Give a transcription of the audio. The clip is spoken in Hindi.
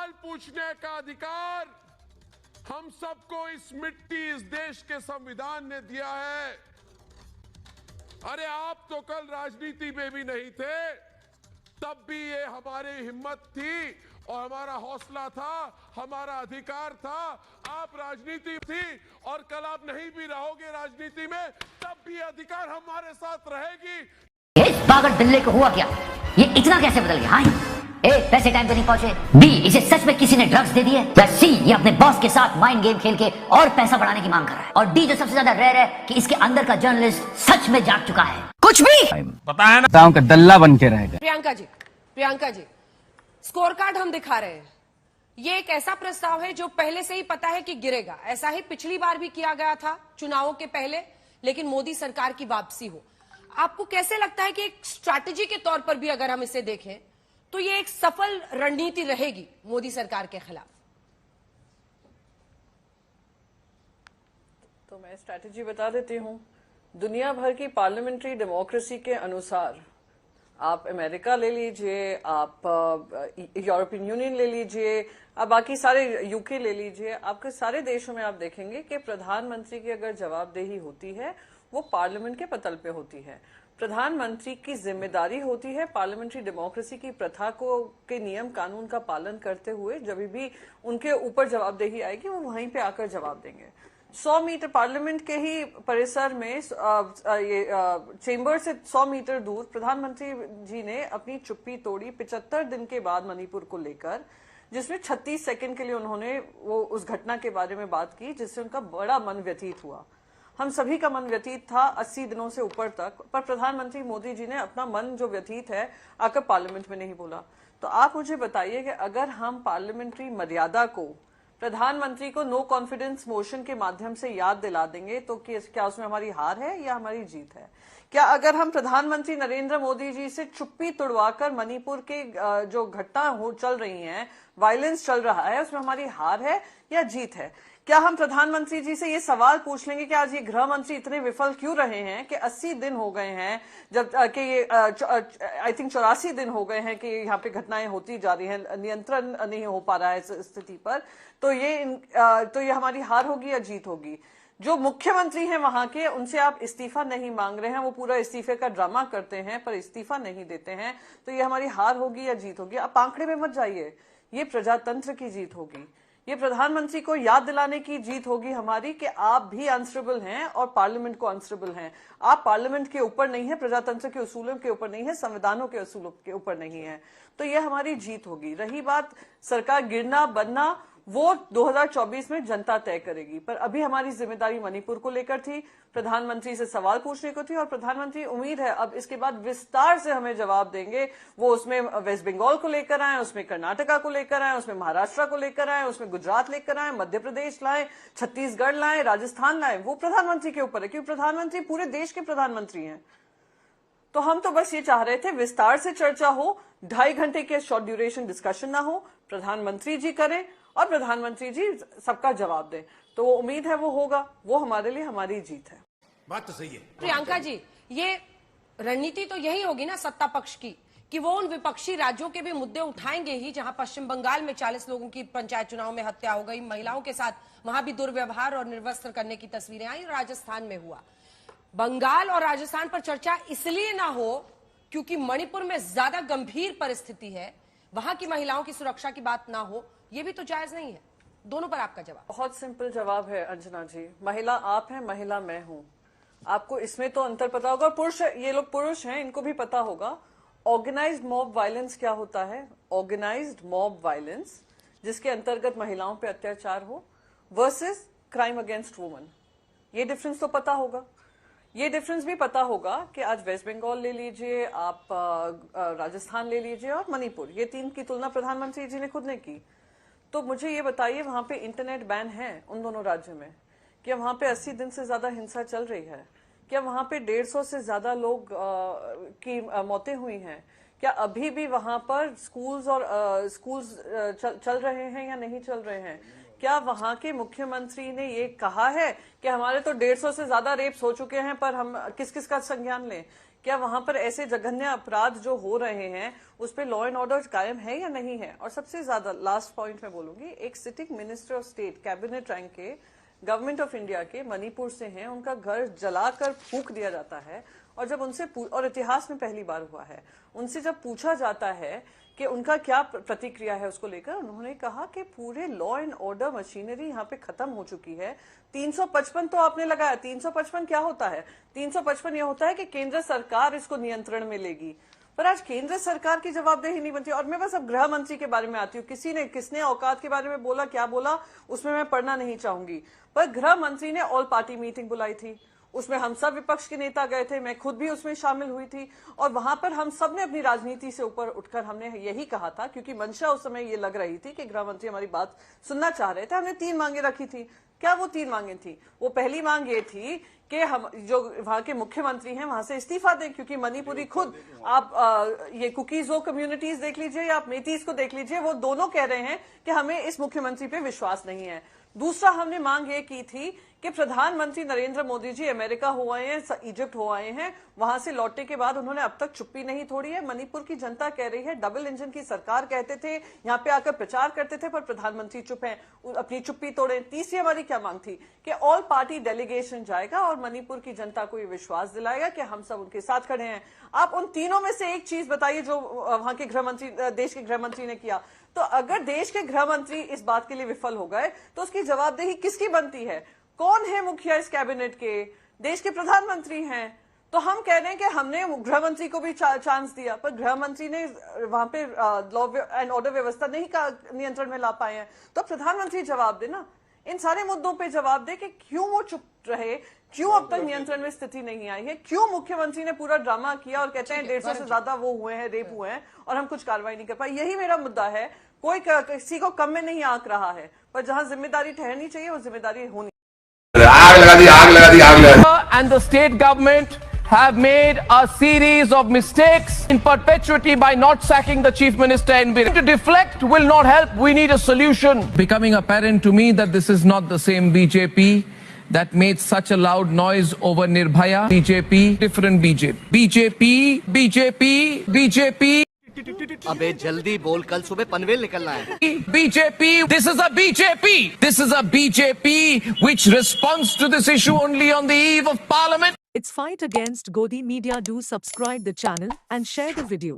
सवाल पूछने का अधिकार हम सबको इस मिट्टी, इस देश के संविधान ने दिया है। अरे आप तो कल राजनीति में भी नहीं थे, तब भी ये हमारी हिम्मत थी और हमारा हौसला था, हमारा अधिकार था। आप राजनीति थी और कल आप नहीं भी रहोगे राजनीति में, तब भी अधिकार हमारे साथ रहेगी। इस पागल बिल्ले को हुआ क्या? ये इतना कैसे बदल गया? हाँ? ए, पैसे टाइम पे नहीं पहुंचे। बी, इसे सच में किसी ने ड्रग्स दे दिए। या सी, ये अपने बॉस के साथ माइंड गेम खेल के और पैसा बढ़ाने की मांग कर रहा है। और डी, जो सबसे ज्यादा रेयर है, कि इसके अंदर का जर्नलिस्ट सच में जाग चुका है। कुछ भी पता है ना, गांव का दल्ला बन के रहेगा। प्रियंका जी, स्कोर कार्ड हम दिखा रहे हैं। ये एक ऐसा प्रस्ताव है जो पहले से ही पता है कि गिरेगा। ऐसा ही पिछली बार भी किया गया था चुनावों के पहले, लेकिन मोदी सरकार की वापसी हो। आपको कैसे लगता है कि एक स्ट्रैटेजी के तौर पर भी अगर हम इसे देखें तो ये एक सफल रणनीति रहेगी मोदी सरकार के खिलाफ? तो मैं स्ट्रैटेजी बता देती हूं। दुनिया भर की पार्लियामेंट्री डेमोक्रेसी के अनुसार आप अमेरिका ले लीजिए, आप यूरोपियन यूनियन ले लीजिए, आप बाकी सारे यूके ले लीजिए, आपके सारे देशों में आप देखेंगे कि प्रधानमंत्री की अगर जवाबदेही होती है वो पार्लियामेंट के पटल पे होती है। प्रधानमंत्री की जिम्मेदारी होती है पार्लियामेंट्री डेमोक्रेसी की प्रथा को के नियम कानून का पालन करते हुए जब भी उनके ऊपर जवाबदेही आएगी वो वहीं पे आकर जवाब देंगे। 100 मीटर पार्लियामेंट के ही परिसर में चेंबर से 100 मीटर दूर प्रधानमंत्री जी ने अपनी चुप्पी तोड़ी 75 दिन के बाद मणिपुर को लेकर, जिसमें 36 सेकंड के लिए उन्होंने वो उस घटना के बारे में बात की जिससे उनका बड़ा मन व्यतीत हुआ। हम सभी का मन व्यतीत था 80 दिनों से ऊपर तक, पर प्रधानमंत्री मोदी जी ने अपना मन जो व्यतीत है आकर पार्लियामेंट में नहीं बोला। तो आप मुझे बताइए कि अगर हम पार्लियामेंट्री मर्यादा को प्रधानमंत्री को नो कॉन्फिडेंस मोशन के माध्यम से याद दिला देंगे तो क्या उसमें हमारी हार है या हमारी जीत है? क्या अगर हम प्रधानमंत्री नरेंद्र मोदी जी से चुप्पी तुड़वाकर मणिपुर के जो घटना चल रही है, वायलेंस चल रहा है, उसमें हमारी हार है या जीत है? क्या हम प्रधानमंत्री जी से ये सवाल पूछ लेंगे कि आज ये गृह मंत्री इतने विफल क्यों रहे हैं कि 80 दिन हो गए हैं जब कि ये आई थिंक 84 दिन हो गए हैं कि यहाँ पे घटनाएं होती जा रही हैं, नियंत्रण नहीं हो पा रहा है इस स्थिति पर? तो ये हमारी हार होगी या जीत होगी? जो मुख्यमंत्री हैं वहां के, उनसे आप इस्तीफा नहीं मांग रहे हैं, वो पूरा इस्तीफे का ड्रामा करते हैं पर इस्तीफा नहीं देते हैं, तो ये हमारी हार होगी या जीत होगी? आप आंकड़े में मत जाइए, ये प्रजातंत्र की जीत होगी। ये प्रधानमंत्री को याद दिलाने की जीत होगी हमारी कि आप भी आंसरेबल हैं और पार्लियामेंट को आंसरेबल हैं। आप पार्लियामेंट के ऊपर नहीं है, प्रजातंत्र के उसूलों के ऊपर नहीं है, संविधानों के उसूलों के ऊपर नहीं है। तो ये हमारी जीत होगी। रही बात सरकार गिरना बनना, वो 2024 में जनता तय करेगी, पर अभी हमारी जिम्मेदारी मणिपुर को लेकर थी, प्रधानमंत्री से सवाल पूछने को थी और प्रधानमंत्री उम्मीद है अब इसके बाद विस्तार से हमें जवाब देंगे। वो उसमें वेस्ट बंगाल को लेकर आए, उसमें कर्नाटका को लेकर आए, उसमें महाराष्ट्र को लेकर आए, उसमें गुजरात लेकर आए, मध्य प्रदेश लाए, छत्तीसगढ़ लाए, राजस्थान लाए। वो प्रधानमंत्री के ऊपर है क्योंकि प्रधानमंत्री पूरे देश के प्रधानमंत्री हैं। तो हम तो बस ये चाह रहे थे विस्तार से चर्चा हो, 2.5 घंटे के शॉर्ट ड्यूरेशन डिस्कशन ना हो, प्रधानमंत्री जी करें और प्रधानमंत्री जी सबका जवाब दें। तो वो उम्मीद है वो होगा, वो हमारे लिए हमारी जीत है। बात तो सही है प्रियंका जी, ये रणनीति तो यही होगी ना सत्ता पक्ष की, कि वो उन विपक्षी राज्यों के भी मुद्दे उठाएंगे ही जहां पश्चिम बंगाल में 40 लोगों की पंचायत चुनाव में हत्या हो गई, महिलाओं के साथ वहां भी दुर्व्यवहार और निर्वस्त्र करने की तस्वीरें आई, राजस्थान में हुआ। बंगाल और राजस्थान पर चर्चा इसलिए ना हो क्योंकि मणिपुर में ज्यादा गंभीर परिस्थिति है, वहां की महिलाओं की सुरक्षा की बात ना हो, ये भी तो जायज नहीं है। दोनों पर आपका जवाब? बहुत सिंपल जवाब है अंजना जी, महिला आप हैं, महिला मैं हूं। आपको इसमें तो अंतर पता होगा। पुरुष, ये लोग पुरुष हैं, इनको भी पता होगा ऑर्गेनाइज्ड मॉब वायलेंस क्या होता है। ऑर्गेनाइज्ड मॉब वायलेंस जिसके अंतर्गत महिलाओं पे अत्याचार हो वर्सेस क्राइम अगेंस्ट वुमन, ये डिफरेंस तो पता होगा। ये डिफरेंस भी पता होगा कि आज वेस्ट बंगाल ले लीजिए, आप राजस्थान ले लीजिए और मणिपुर, ये 3 की तुलना प्रधानमंत्री जी ने खुद ने की। तो मुझे ये बताइए वहां पे इंटरनेट बैन है उन दोनों राज्यों में? क्या वहां पे 80 दिन से ज्यादा हिंसा चल रही है? क्या वहां पे 150 से ज्यादा लोग की मौतें हुई हैं? क्या अभी भी वहां पर स्कूल्स चल रहे हैं या नहीं चल रहे हैं? क्या वहां के मुख्यमंत्री ने ये कहा है कि हमारे तो 150 से ज्यादा रेप्स हो चुके हैं पर हम किस किस का संज्ञान लें? क्या वहां पर ऐसे जघन्य अपराध जो हो रहे हैं उस पर लॉ एंड ऑर्डर कायम है या नहीं है? और सबसे ज्यादा लास्ट पॉइंट मैं बोलूंगी, एक sitting minister of state cabinet rank के गवर्नमेंट ऑफ इंडिया के मणिपुर से हैं, उनका घर जलाकर फूंक दिया जाता है, और जब उनसे और इतिहास में पहली बार हुआ है, उनसे जब पूछा जाता है कि उनका क्या प्रतिक्रिया है उसको लेकर, उन्होंने कहा कि पूरे लॉ एंड ऑर्डर मशीनरी यहाँ पे खत्म हो चुकी है। 355 तो आपने लगाया, 355 क्या होता है? 355 यह होता है कि केंद्र सरकार इसको नियंत्रण में लेगी, पर आज केंद्र सरकार की जवाबदेही नहीं बनती। और मैं बस अब गृह मंत्री के बारे में आती हूँ, किसने औकात के बारे में बोला, क्या बोला, उसमें मैं पढ़ना नहीं चाहूंगी, पर गृह मंत्री ने ऑल पार्टी मीटिंग बुलाई थी, उसमें हम सब विपक्ष के नेता गए थे, मैं खुद भी उसमें शामिल हुई थी, और वहां पर हम सब ने अपनी राजनीति से ऊपर उठकर हमने यही कहा था, क्योंकि मंशा उस समय ये लग रही थी कि गृह मंत्री हमारी बात सुनना चाह रहे थे। हमने 3 मांगे रखी थी। क्या वो 3 मांगे थी? वो पहली मांग ये थी कि हम जो वहां के मुख्यमंत्री हैं वहां से इस्तीफा दें, क्योंकि मणिपुरी खुद, आप ये कुकीजो कम्युनिटीज देख लीजिए या आप मेटीज को देख लीजिए, वो दोनों कह रहे हैं कि हमें इस मुख्यमंत्री पे विश्वास नहीं है। दूसरा हमने मांग ये की थी कि प्रधानमंत्री नरेंद्र मोदी जी अमेरिका हो आए हैं, इजिप्ट हो आए हैं, वहां से लौटने के बाद उन्होंने अब तक चुप्पी नहीं तोड़ी है। मणिपुर की जनता कह रही है, डबल इंजन की सरकार कहते थे, यहाँ पे आकर प्रचार करते थे, पर प्रधानमंत्री चुप हैं, अपनी चुप्पी तोड़े। तीसरी हमारी क्या मांग थी कि ऑल पार्टी डेलीगेशन जाएगा और मणिपुर की जनता को ये विश्वास दिलाएगा कि हम सब उनके साथ खड़े हैं। आप उन तीनों में से एक चीज बताइए जो वहां के गृह मंत्री, देश के गृह मंत्री ने किया। तो अगर देश के गृह मंत्री इस बात के लिए विफल हो गए तो उसकी जवाबदेही किसकी बनती है? कौन है मुखिया इस कैबिनेट के? देश के प्रधानमंत्री हैं। तो हम कह रहे हैं कि हमने गृह मंत्री को भी चांस दिया, पर गृह मंत्री ने वहां पे लॉ एंड ऑर्डर व्यवस्था नहीं का नियंत्रण में ला पाए हैं। तो प्रधानमंत्री जवाब दे ना, इन सारे मुद्दों पे जवाब दे कि क्यों वो चुप रहे, क्यों अब तक नियंत्रण में स्थिति नहीं आई है, क्यों मुख्यमंत्री ने पूरा ड्रामा किया और कहते हैं 150 से ज्यादा वो हुए हैं, रेप हुए हैं, और हम कुछ कार्रवाई नहीं कर पाए। यही मेरा मुद्दा है। कोई किसी को कम में नहीं आंक रहा है, पर जहां जिम्मेदारी ठहरनी चाहिए वो जिम्मेदारी होनी। आग लगा दी, आग लगा दी, आग लगा दी। And the state government have made a series of mistakes in perpetuity by not sacking the chief minister and to deflect will not help. We need a solution. Becoming apparent to me that this is not the same BJP that made such a loud noise over Nirbhaya. BJP, different BJP. अबे जल्दी बोल, कल सुबह पनवेल निकलना है। BJP, this is a BJP which responds to this issue only on the eve of Parliament. It's Fight Against Godi Media. Do subscribe the channel and share the video.